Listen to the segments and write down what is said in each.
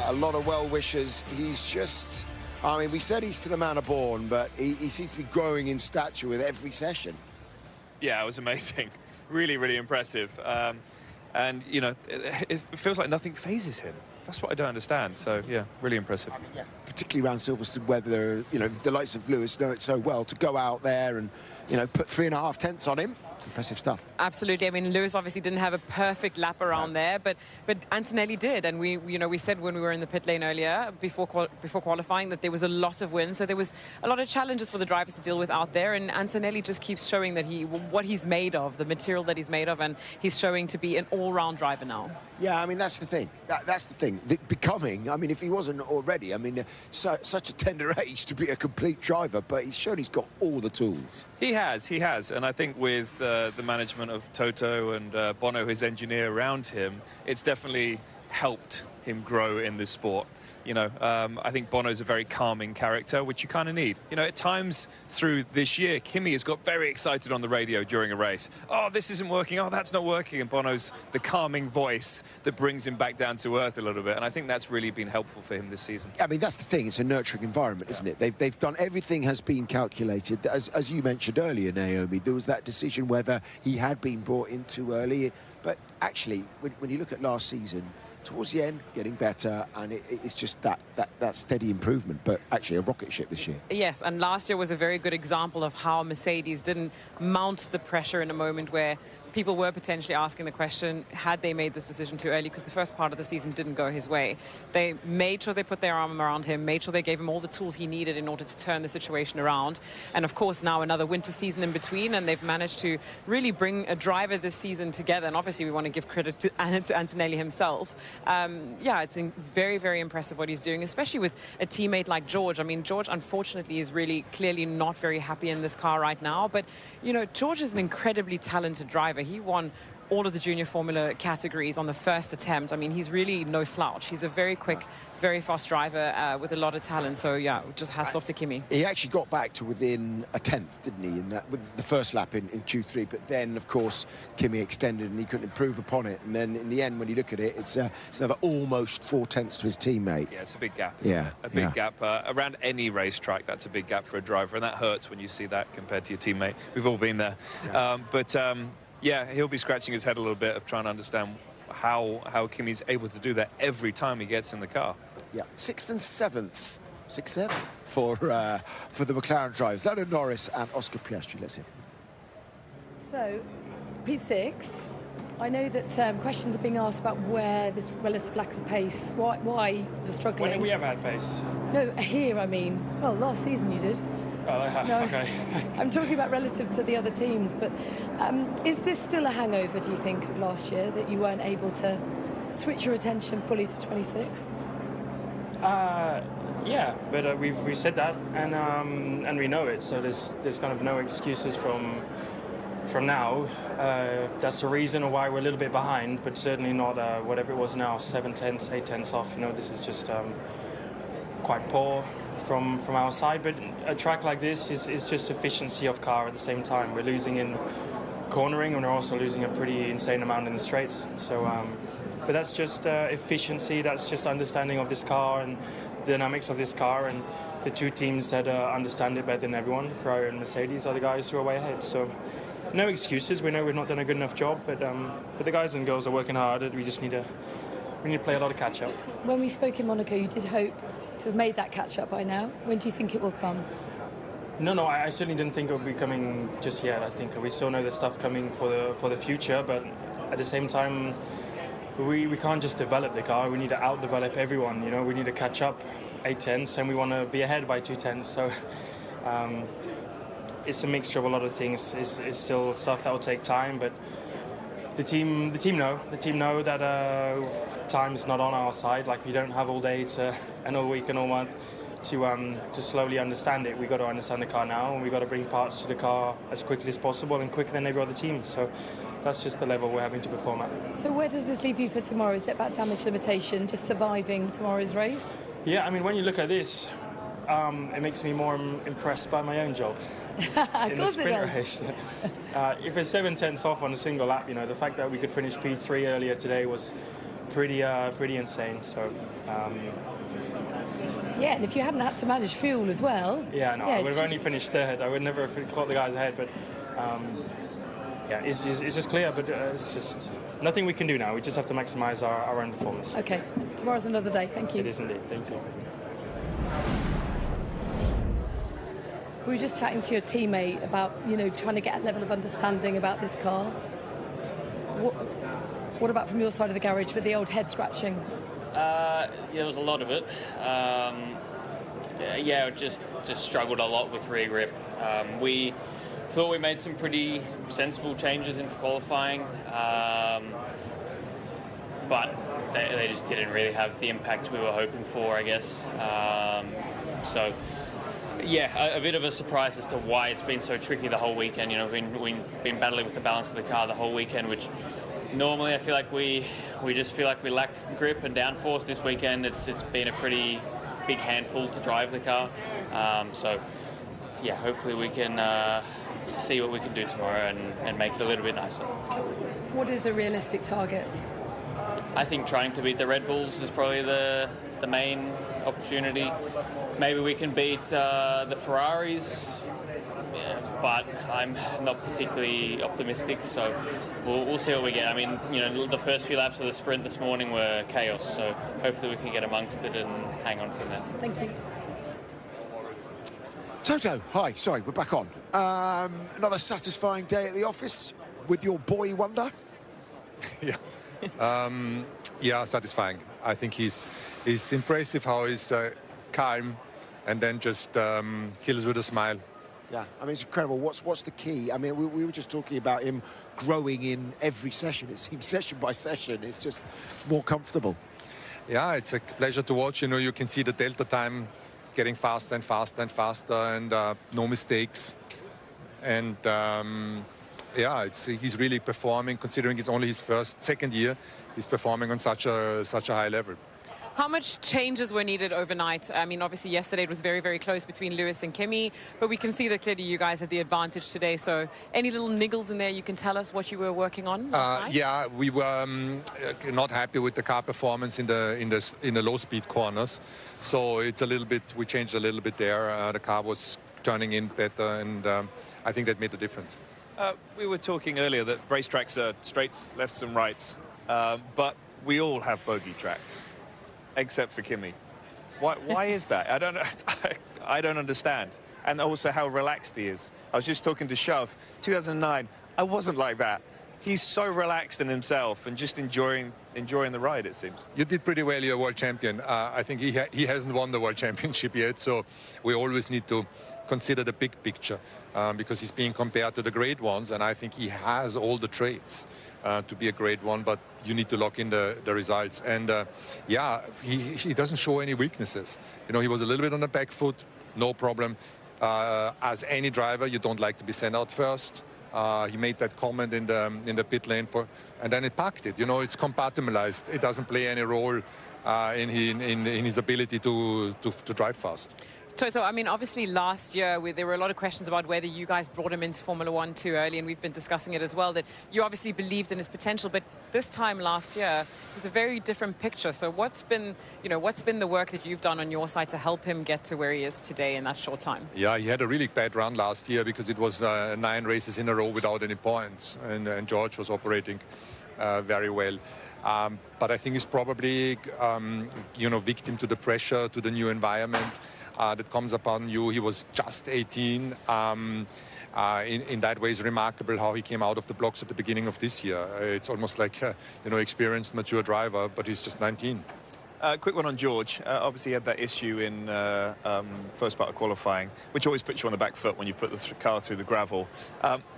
a lot of well-wishers. He's just, I mean, we said he's to the manor born, but he seems to be growing in stature with every session. Yeah, it was amazing. Really, really impressive. And, you know, it feels like nothing phases him. That's what I don't understand. So, yeah, really impressive. I mean, yeah, particularly around Silverstone, whether, you know, the likes of Lewis know it so well to go out there and, you know, put 3.5 tenths on him. Impressive stuff. Absolutely. I mean, Lewis obviously didn't have a perfect lap around there, but Antonelli did. And we said when we were in the pit lane earlier before qualifying that there was a lot of wind, so there was a lot of challenges for the drivers to deal with out there. And Antonelli just keeps showing that what he's made of, the material that he's made of, and he's showing to be an all-round driver now. Yeah, I mean, that's the thing. That's the thing. Becoming, I mean, if he wasn't already, I mean, such a tender age to be a complete driver, but he's shown he's got all the tools. He has. And I think with the management of Toto and Bono, his engineer, around him, it's definitely helped him grow in this sport. You know, I think Bono's a very calming character, which you kind of need. You know, at times through this year, Kimi has got very excited on the radio during a race. Oh, this isn't working. Oh, that's not working. And Bono's the calming voice that brings him back down to earth a little bit. And I think that's really been helpful for him this season. I mean, that's the thing. It's a nurturing environment, isn't it? They've done everything has been calculated. As you mentioned earlier, Naomi, there was that decision whether he had been brought in too early. But actually, when you look at last season, towards the end, getting better, and it's just that steady improvement, but actually a rocket ship this year. Yes, and last year was a very good example of how Mercedes didn't mount the pressure in a moment where people were potentially asking the question, had they made this decision too early, because the first part of the season didn't go his way. They made sure they put their arm around him, made sure they gave him all the tools he needed in order to turn the situation around. And of course, now another winter season in between, and they've managed to really bring a driver this season together. And obviously, we want to give credit to Antonelli himself. Yeah, it's very, very impressive what he's doing, especially with a teammate like George. I mean, George, unfortunately, is really clearly not very happy in this car right now. But, you know, George is an incredibly talented driver. He won all of the junior formula categories on the first attempt. I mean, he's really no slouch. He's a very quick, very fast driver with a lot of talent. So, yeah, just hats off to Kimi. He actually got back to within a tenth, didn't he, in that with the first lap in Q3. But then, of course, Kimi extended and he couldn't improve upon it. And then in the end, when you look at it, it's another almost 4 tenths to his teammate. Yeah, it's a big gap. A big gap. Around any racetrack, that's a big gap for a driver. And that hurts when you see that compared to your teammate. We've all been there. Yeah. Yeah, he'll be scratching his head a little bit of trying to understand how Kimi's able to do that every time he gets in the car. Yeah, 6th and 7th. 6-7 for the McLaren drivers. Lando Norris and Oscar Piastri. Let's hear from them. So, P6, I know that questions are being asked about where this relative lack of pace, why the struggling. When have we ever had pace? No, here, I mean. Well, last season you did. Oh, no, okay. I'm talking about relative to the other teams, but is this still a hangover, do you think, of last year, that you weren't able to switch your attention fully to 26? Yeah, but we've said that, and we know it, so there's kind of no excuses from now. That's the reason why we're a little bit behind, but certainly not whatever it was now, 7 tenths, 8 tenths off. You know, this is just quite poor from our side, but a track like this is just efficiency of car at the same time. We're losing in cornering, and we're also losing a pretty insane amount in the straights. So, but that's just efficiency. That's just understanding of this car and the dynamics of this car, and the two teams that understand it better than everyone, Ferrari and Mercedes, are the guys who are way ahead. So, no excuses. We know we've not done a good enough job, but the guys and girls are working hard. We just need to play a lot of catch up. When we spoke in Monaco, you did hope to have made that catch-up by now. When do you think it will come? No, I certainly didn't think it would be coming just yet. I think we still know there's stuff coming for the future, but at the same time, we can't just develop the car. We need to out-develop everyone. You know, we need to catch up 8 tenths, and we want to be ahead by 2 tenths. So it's a mixture of a lot of things. It's still stuff that will take time, but the team know that time is not on our side. Like, we don't have all day and all week and all month to slowly understand it. We got to understand the car now, and we got to bring parts to the car as quickly as possible and quicker than every other team. So that's just the level we're having to perform at. So where does this leave you for tomorrow? Is it about damage limitation, just surviving tomorrow's race? Yeah, I mean, when you look at this, it makes me more impressed by my own job. In the sprint race. If it's 7 tenths off on a single lap, you know, the fact that we could finish P3 earlier today was pretty insane. So. Yeah, and if you hadn't had to manage fuel as well. Yeah, no, I would have only finished third. I would never have caught the guys ahead, but yeah, it's just clear. But it's just nothing we can do now. We just have to maximise our own performance. Okay, tomorrow's another day. Thank you. It is indeed. Thank you. We were just chatting to your teammate about, trying to get a level of understanding about this car. What about from your side of the garage with the old head scratching? Yeah, there was a lot of it. Yeah, just struggled a lot with rear grip. We thought we made some pretty sensible changes into qualifying, but they just didn't really have the impact we were hoping for, I guess. So, yeah, a bit of a surprise as to why it's been so tricky the whole weekend. We've been battling with the balance of the car the whole weekend, which normally I feel like we just feel like we lack grip and downforce. This weekend it's been a pretty big handful to drive the car. So yeah, hopefully we can see what we can do tomorrow and make it a little bit nicer. What is a realistic target? I think trying to beat the Red Bulls is probably the main opportunity. Maybe we can beat the Ferraris, but I'm not particularly optimistic, so we'll see what we get. I mean, the first few laps of the sprint this morning were chaos, so hopefully we can get amongst it and hang on from there. Thank you. Toto, hi, sorry, we're back on. Another satisfying day at the office with your boy Wonder? Yeah. Yeah, satisfying. I think he's impressive how he's calm and then just kills with a smile. Yeah, I mean, it's incredible. What's the key? I mean, we were just talking about him growing in every session. It seems session by session, it's just more comfortable. Yeah, it's a pleasure to watch. You can see the delta time getting faster and faster and faster, and no mistakes. And yeah, he's really performing, considering it's only his second year. He's performing on such a high level. How much changes were needed overnight? I mean, obviously yesterday it was very, very close between Lewis and Kimi, but we can see that clearly you guys had the advantage today. So any little niggles in there you can tell us what you were working on last night? Yeah, we were not happy with the car performance in the low speed corners. So it's a little bit, we changed a little bit there. The car was turning in better, and I think that made the difference. We were talking earlier that racetracks are straights, lefts and rights, but we all have bogey tracks. Except for Kimi. Why is that? I don't understand. And also how relaxed he is. I was just talking to Shove. 2009, I wasn't like that. He's so relaxed in himself and just enjoying the ride, it seems. You did pretty well. You're a world champion. I think he hasn't won the world championship yet, so we always need to consider the big picture because he's being compared to the great ones, and I think he has all the traits to be a great one, but you need to lock in the results. And yeah, he doesn't show any weaknesses. He was a little bit on the back foot, no problem. As any driver, you don't like to be sent out first. He made that comment in the pit lane and then it packed it. It's compartmentalized. It doesn't play any role in his ability to drive fast. Toto, I mean, obviously last year there were a lot of questions about whether you guys brought him into Formula One too early, and we've been discussing it as well, that you obviously believed in his potential, but this time last year it was a very different picture. So what's been the work that you've done on your side to help him get to where he is today in that short time? Yeah, he had a really bad run last year because it was 9 races in a row without any points, and George was operating very well. But I think he's probably, victim to the pressure, to the new environment that comes upon you. He was just 18. In that way, it's remarkable how he came out of the blocks at the beginning of this year. It's almost like experienced, mature driver, but he's just 19. Quick one on George. Obviously, he had that issue in first part of qualifying, which always puts you on the back foot when you put the car through the gravel.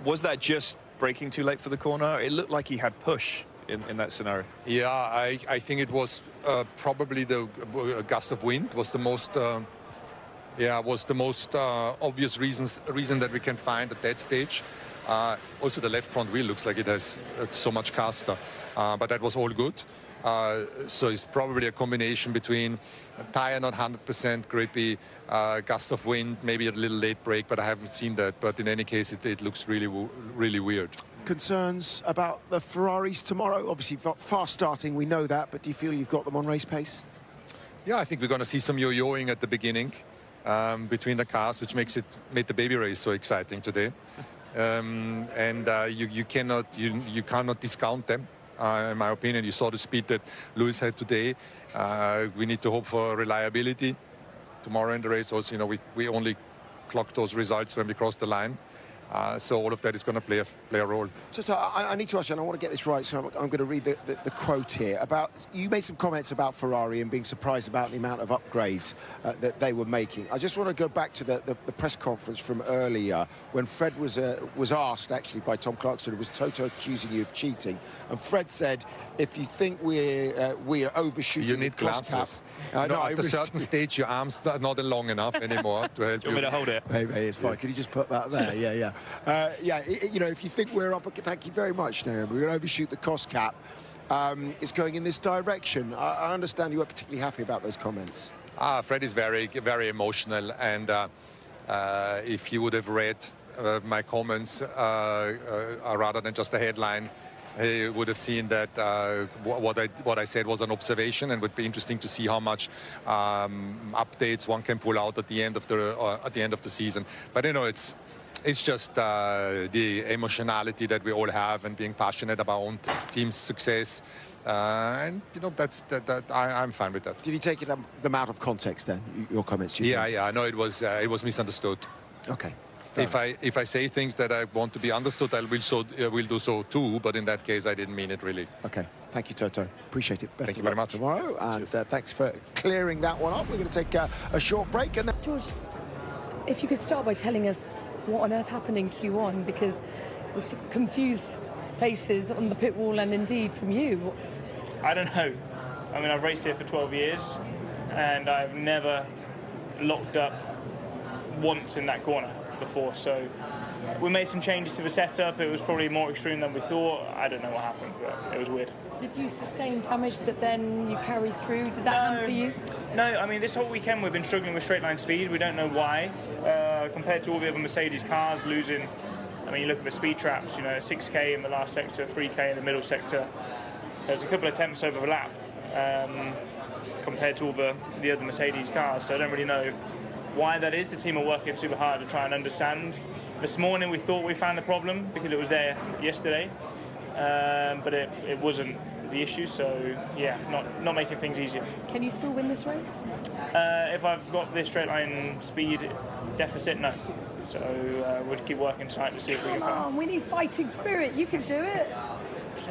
Was that just braking too late for the corner? It looked like he had push in that scenario. Yeah, I think it was probably the gust of wind was the most. Was the most obvious reason that we can find at that stage. Also, the left front wheel looks like it has so much caster, but that was all good. So it's probably a combination between a tire not 100% grippy, gust of wind, maybe a little late brake, but I haven't seen that. But in any case, it looks really weird. concerns about the Ferraris tomorrow? Obviously, fast starting, we know that, but do you feel you've got them on race pace? Yeah, I think we're going to see some yo-yoing at the beginning between the cars, which made the baby race so exciting today. You cannot discount them. In my opinion, you saw the speed that Lewis had today. We need to hope for reliability tomorrow in the race. Also, you know, we only clock those results when we cross the line. So all of that is going to play a role. So I need to ask you, and I want to get this right, so I'm going to read the quote here. You made some comments about Ferrari and being surprised about the amount of upgrades that they were making. I just want to go back to the press conference from earlier when Fred was asked, actually, by Tom Clarkson, was Toto accusing you of cheating? And Fred said, if you think we're overshooting... You need glasses. At a certain stage, your arms are not long enough anymore to help you. Do you want me to hold it? Hey, it's fine. Can you just put that there? Yeah. You know, if you think we're up, thank you very much, Naomi. We're going to overshoot the cost cap. It's going in this direction. I understand you weren't particularly happy about those comments. Fred is very, very emotional, and if he would have read my comments rather than just a headline, he would have seen that what I said was an observation, and would be interesting to see how much updates one can pull out at the end of the season. But you know, it's just the emotionality that we all have and being passionate about our own team's success. And, you know, I'm fine with that. Did you take them out of context then, your comments? Yeah, I know it was misunderstood. Okay. If I say things that I want to be understood, I will do so too, but in that case, I didn't mean it really. Okay. Thank you, Toto. Appreciate it. Thank you very much. Tomorrow, and thanks for clearing that one up. We're going to take a short break. And then... George, if you could start by telling us what on earth happened in Q1, because there's confused faces on the pit wall and indeed from you. I don't know. I mean, I've raced here for 12 years and I've never locked up once in that corner before, so we made some changes to the setup. It was probably more extreme than we thought. I don't know what happened, but it was weird. Did you sustain damage that then you carried through? Did that hamper you? No, I mean, this whole weekend we've been struggling with straight line speed. We don't know why. Compared to all the other Mercedes cars, losing, I mean, you look at the speed traps, you know, 6K in the last sector, 3K in the middle sector. There's a couple of tenths over the lap compared to all the other Mercedes cars, so I don't really know why that is. The team are working super hard to try and understand. This morning we thought we found the problem because it was there yesterday, but it wasn't the issue, so yeah, not making things easier. Can you still win this race? If I've got this straight line speed deficit, no. So we'll keep working tonight to see if we can. Come on, we need fighting spirit. You can do it.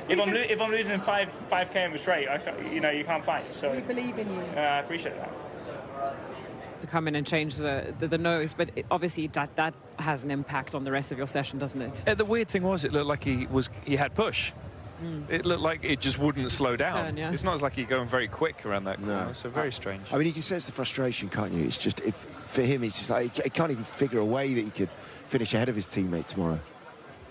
If I'm losing 5K in the straight, you can't fight. So we believe in you. I appreciate that. To come in and change the nose, but obviously that has an impact on the rest of your session, doesn't it? The weird thing was, it looked like he had push. It looked like it just wouldn't slow down. Yeah. It's not like you're going very quick around that corner, so very strange. I mean, you can sense the frustration, can't you? It's just, for him, it's just like he can't even figure a way that he could finish ahead of his teammate tomorrow.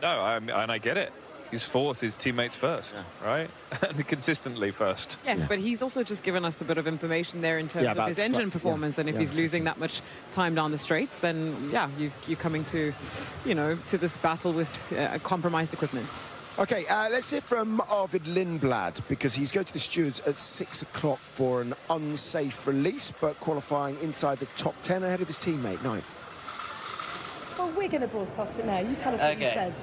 No, and I get it. He's fourth, his teammates first, right? And consistently first. Yes, but he's also just given us a bit of information there in terms of his engine performance, and if he's losing that much time down the straights, then you're coming to, to this battle with compromised equipment. Okay, let's hear from Arvid Lindblad, because he's going to the stewards at 6 o'clock for an unsafe release, but qualifying inside the top 10 ahead of his teammate, 9th. Well, we're going to broadcast it now. You tell us what you said.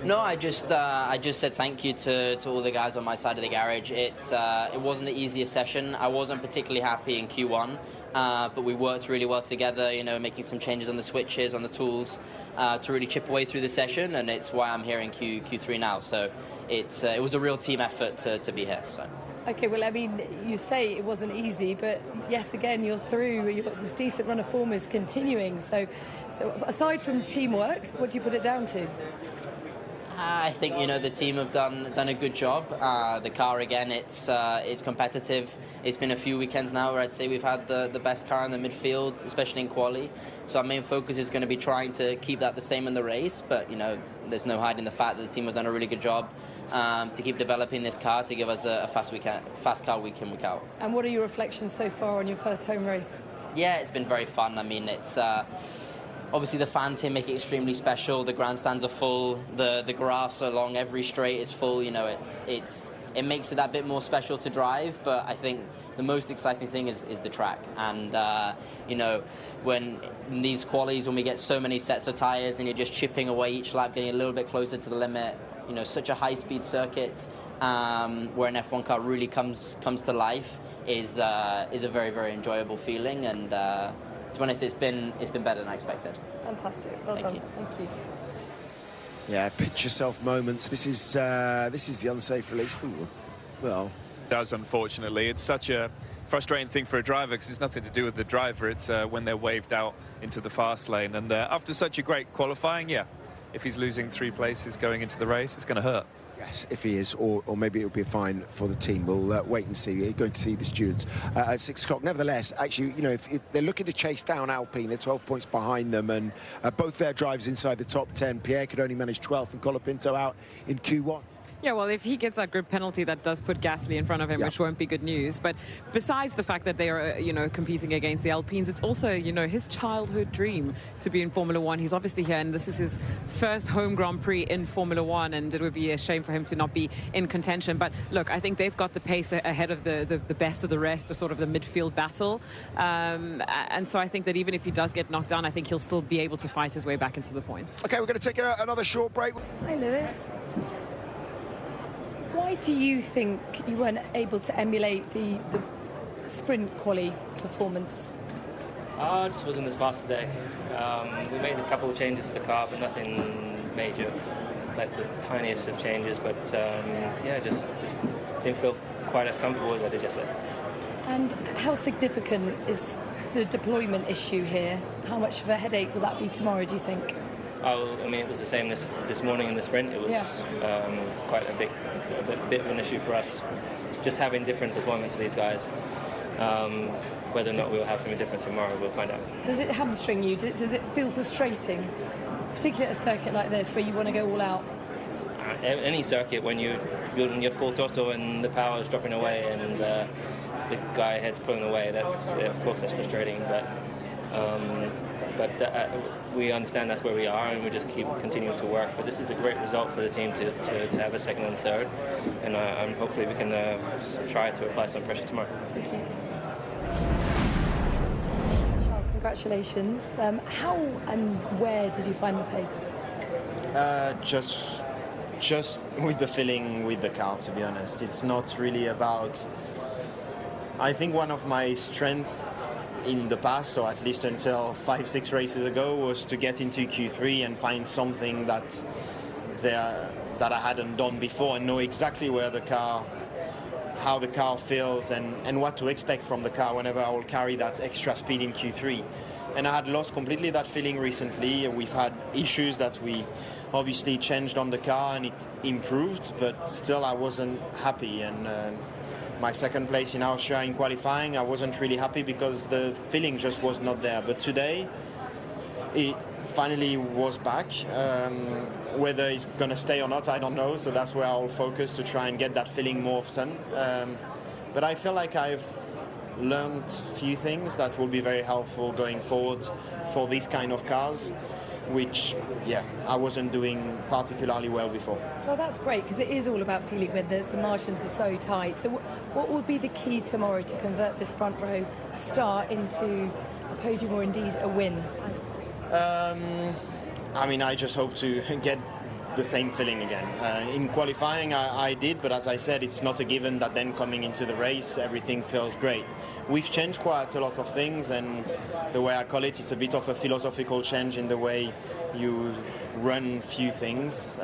No, I just said thank you to all the guys on my side of the garage. It wasn't the easiest session. I wasn't particularly happy in Q1, but we worked really well together, making some changes on the switches, on the tools, to really chip away through the session, and it's why I'm here in Q3 now. So it was a real team effort to be here. So. Okay, well, I mean, you say it wasn't easy, but yes, again, you're through. You've got this decent run of form is continuing. So aside from teamwork, what do you put it down to? I think the team have done a good job. The car again, it's competitive. It's been a few weekends now where I'd say we've had the best car in the midfield, especially in quali. So our main focus is going to be trying to keep that the same in the race. But there's no hiding the fact that the team have done a really good job to keep developing this car to give us a fast car week in, week out. And what are your reflections so far on your first home race? Yeah, it's been very fun. I mean, it's obviously the fans here make it extremely special. The grandstands are full. The grass along every straight is full. You know, it makes it that bit more special to drive. But I think the most exciting thing is the track. And you know, when in these qualies, when we get so many sets of tires and you're just chipping away each lap, getting a little bit closer to the limit. You know, such a high-speed circuit where an F1 car really comes to life is a very, very enjoyable feeling. And to be honest, it's been better than I expected. Fantastic. Well done. Thank you. Yeah, pinch yourself moments. This is the unsafe release. Ooh, well, It does, unfortunately. It's such a frustrating thing for a driver because it's nothing to do with the driver. It's when they're waved out into the fast lane. And after such a great qualifying, yeah, if he's losing 3 places going into the race, it's going to hurt. yes, if he is, or maybe it'll be a fine for the team. We'll wait and see. We're going to see the stewards at 6 o'clock. Nevertheless, actually, you know, if they're looking to chase down Alpine, they're 12 points behind them, and both their drives inside the top 10. Pierre could only manage 12th, and Colapinto out in Q1. Yeah, well, if he gets that grid penalty, that does put Gasly in front of him, which won't be good news. But besides the fact that they are, you know, competing against the Alpines, it's also, you know, his childhood dream to be in Formula One. He's obviously here, and this is his first home Grand Prix in Formula One, and it would be a shame for him to not be in contention. But look, I think they've got the pace ahead of the best of the rest, the sort of the midfield battle. And so I think that even if he does get knocked down, I think he'll still be able to fight his way back into the points. Okay, we're going to take another short break. Hi, Lewis. Why do you think you weren't able to emulate the sprint quali performance? It just wasn't as fast today. We made a couple of changes to the car, but nothing major, like the tiniest of changes. But yeah, just didn't feel quite as comfortable as I did yesterday. And how significant is the deployment issue here? How much of a headache will that be tomorrow, do you think? Oh, I mean, it was the same this morning in the sprint. It was quite a bit of an issue for us, just having different deployments to these guys. Whether or not we'll have something different tomorrow, we'll find out. Does it hamstring you? Does it feel frustrating, particularly at a circuit like this where you want to go all out? Any circuit, when you're full throttle and the power is dropping away and the guy ahead's pulling away, of course that's frustrating. But we understand that's where we are, and we just keep continuing to work. But this is a great result for the team to have a second and third, and hopefully we can try to apply some pressure tomorrow. Thank you. Charles, congratulations. How and where did you find the pace? Just with the feeling with the car, to be honest. It's not really about... I think one of my strengths in the past, or at least until 5-6 races ago, was to get into Q3 and find something that I hadn't done before and know exactly where the car, how the car feels and what to expect from the car whenever I will carry that extra speed in Q3. And I had lost completely that feeling recently. We've had issues that we obviously changed on the car and it improved, but still I wasn't happy. And my second place in Austria in qualifying, I wasn't really happy because the feeling just was not there. But today, it finally was back. Whether it's going to stay or not, I don't know. So that's where I'll focus to try and get that feeling more often. But I feel like I've learned a few things that will be very helpful going forward for these kind of cars, which, yeah, I wasn't doing particularly well before. Well, that's great, because it is all about feeling when the margins are so tight. So what will be the key tomorrow to convert this front row start into a podium or indeed a win? I mean, I just hope to get the same feeling again. In qualifying, I did, but as I said, it's not a given that then coming into the race, everything feels great. We've changed quite a lot of things, and the way I call it, it's a bit of a philosophical change in the way you run few things.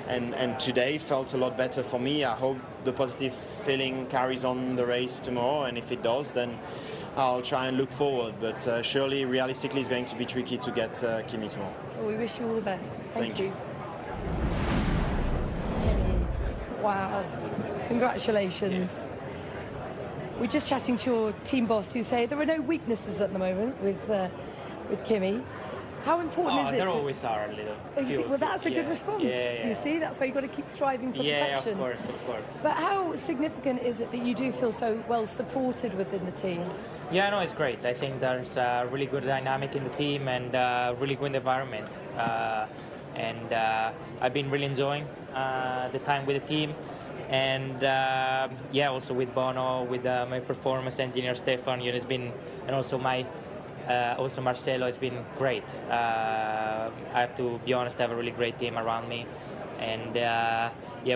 And today felt a lot better for me. I hope the positive feeling carries on the race tomorrow, and if it does, then I'll try and look forward. But surely, realistically, it's going to be tricky to get Kimi tomorrow. Well, we wish you all the best. Thank you. Wow, congratulations. Yeah. We're just chatting to your team boss, who say there are no weaknesses at the moment with Kimi. How important is it? There always are a little. Well, that's a good response. Yeah. You see, that's why you've got to keep striving for perfection. Of course. But how significant is it that you do feel so well supported within the team? Yeah, no, it's great. I think there's a really good dynamic in the team and a really good environment. And I've been really enjoying the time with the team. And also with Bono, with my performance engineer Stefan, it's been, and also also Marcelo, has been great. I have to be honest, I have a really great team around me, and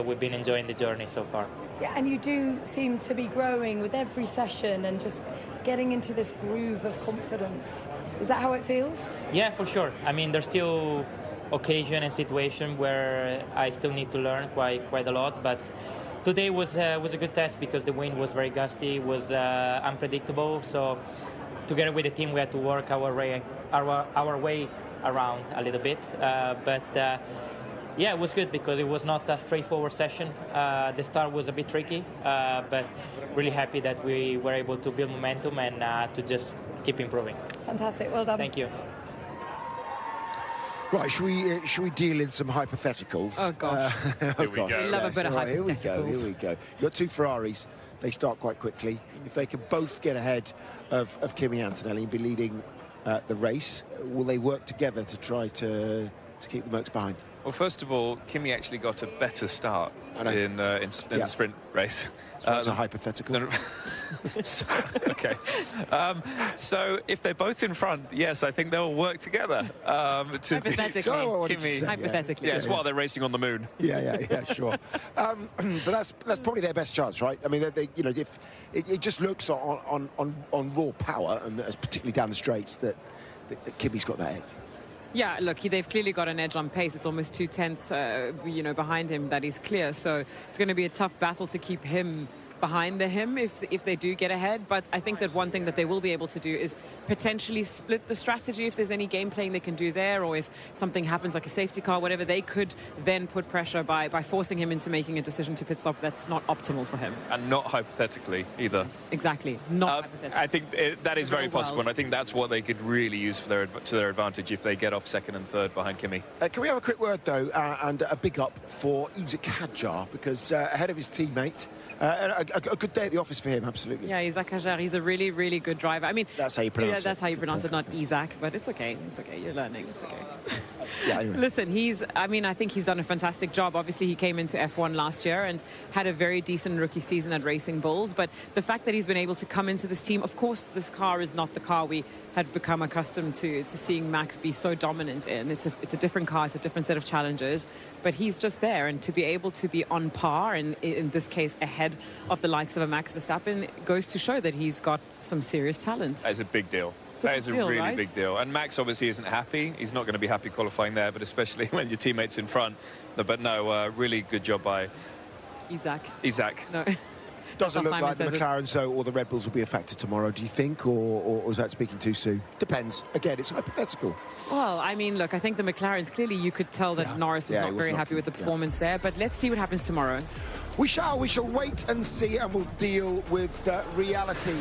we've been enjoying the journey so far. Yeah, and you do seem to be growing with every session and just getting into this groove of confidence. Is that how it feels? Yeah, for sure. I mean, there's still occasion and situation where I still need to learn quite a lot, but today was a good test because the wind was very gusty, was unpredictable. So together with the team, we had to work our way around a little bit. It was good because it was not a straightforward session. The start was a bit tricky, but really happy that we were able to build momentum and to just keep improving. Fantastic, well done. Thank you. Right, should we deal in some hypotheticals? Oh, gosh. Here we go. We love a bit of hypotheticals. Here we go. You've got two Ferraris. They start quite quickly. If they can both get ahead of Kimi Antonelli and be leading the race, will they work together to try to keep the Mercs behind? Well, first of all, Kimi actually got a better start in the sprint race. So that's a hypothetical. Okay. So if they're both in front, yes, I think they'll work together. Hypothetically. Hypothetically. Yes, while they're racing on the moon. Yeah, sure. But that's probably their best chance, right? I mean, if it just looks on raw power, and particularly down the straights, that Kimi's got that edge. Yeah, look, they've clearly got an edge on pace. It's almost 2 tenths, behind him that is clear. So it's going to be a tough battle to keep him behind him if they do get ahead. But I think that one thing that they will be able to do is potentially split the strategy if there's any game playing they can do there, or if something happens like a safety car, whatever, they could then put pressure by forcing him into making a decision to pit stop that's not optimal for him. And not hypothetically either. Yes, exactly, not hypothetically. I think that is very possible, and I think that's what they could really use to their advantage if they get off second and third behind Kimi. Can we have a quick word, though, and a big up for Isaac Hadjar, because ahead of his teammate, a good day at the office for him, absolutely. Yeah, Isaac Hadjar, he's a really, really good driver. I mean, that's how you pronounce it. That's how you pronounce it, not Isaac, but it's okay. It's okay. You're learning. It's okay. Anyway. Listen, I think he's done a fantastic job. Obviously, he came into F1 last year and had a very decent rookie season at Racing Bulls. But the fact that he's been able to come into this team, of course, this car is not the car we had become accustomed to seeing Max be so dominant in. It's a different car, it's a different set of challenges, but he's just there, and to be able to be on par, and in this case ahead of the likes of a Max Verstappen, goes to show that he's got some serious talent. That is a big deal. That is a really big deal. And Max obviously isn't happy. He's not going to be happy qualifying there, but especially when your teammate's in front. But no, really good job by Isaac. No. Doesn't look like the McLarens, though, or the Red Bulls will be a factor tomorrow, do you think? Or is that speaking too soon? Depends. Again, it's hypothetical. Well, I mean, look, I think the McLarens, clearly you could tell that Norris was not very happy with the performance there. But let's see what happens tomorrow. We shall wait and see, and we'll deal with reality.